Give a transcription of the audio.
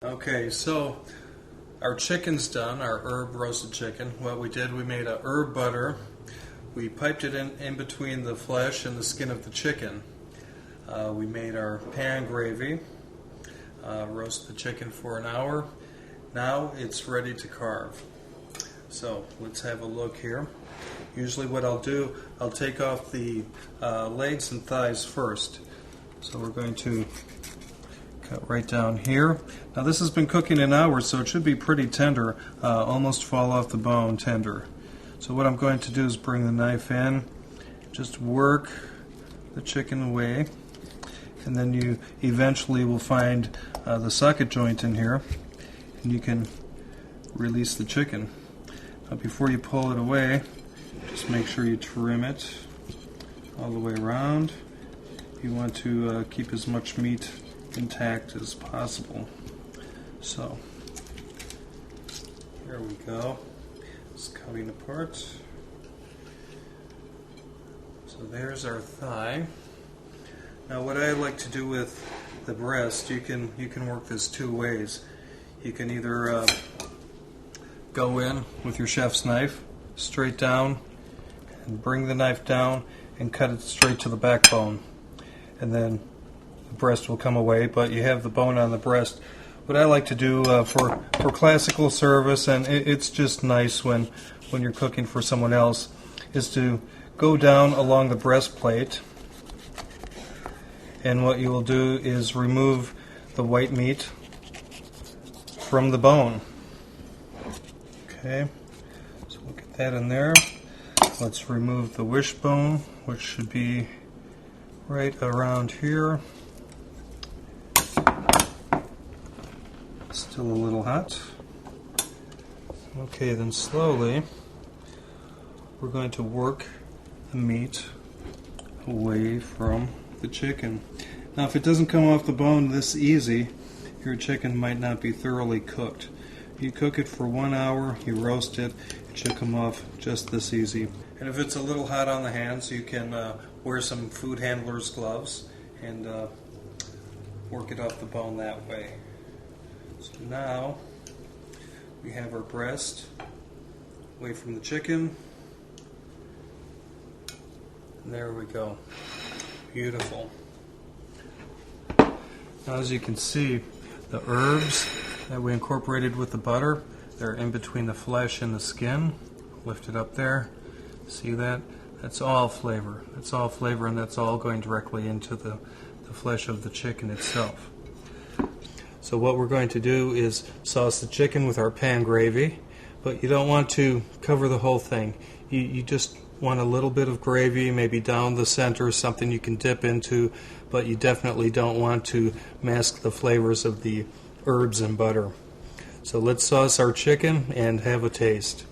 Okay, so our chicken's done, our herb roasted chicken. What we did, we made a herb butter. We piped it in between the flesh and the skin of the chicken. We made our pan gravy, roasted the chicken for an hour. Now it's ready to carve. So let's have a look here. Usually what I'll do, I'll take off the legs and thighs first. So we're going to cut right down here. Now this has been cooking an hour, so it should be pretty tender, almost fall off the bone tender. So what I'm going to do is bring the knife in, just work the chicken away, and then you eventually will find the socket joint in here, and you can release the chicken. Now before you pull it away, just make sure you trim it all the way around. You want to keep as much meat intact as possible. So here we go. It's cutting apart. So there's our thigh. Now what I like to do with the breast, you can work this two ways. You can either go in with your chef's knife straight down and bring the knife down and cut it straight to the backbone, and then the breast will come away, but you have the bone on the breast. What I like to do for classical service, and it's just nice when you're cooking for someone else, is to go down along the breastplate, and what you will do is remove the white meat from the bone. Okay, so we'll get that in there. Let's remove the wishbone, which should be right around here. Still a little hot. Okay, then slowly we're going to work the meat away from the chicken. Now if it doesn't come off the bone this easy, your chicken might not be thoroughly cooked. You cook it for 1 hour, you roast it, it should come off just this easy. And if it's a little hot on the hands, you can wear some food handler's gloves and work it off the bone that way. So now we have our breast away from the chicken. And there we go. Beautiful. Now as you can see, the herbs that we incorporated with the butter, they're in between the flesh and the skin. Lift it up there. See that? That's all flavor. That's all flavor, and that's all going directly into the flesh of the chicken itself. So what we're going to do is sauce the chicken with our pan gravy, but you don't want to cover the whole thing. You just want a little bit of gravy, maybe down the center, something you can dip into, but you definitely don't want to mask the flavors of the herbs and butter. So let's sauce our chicken and have a taste.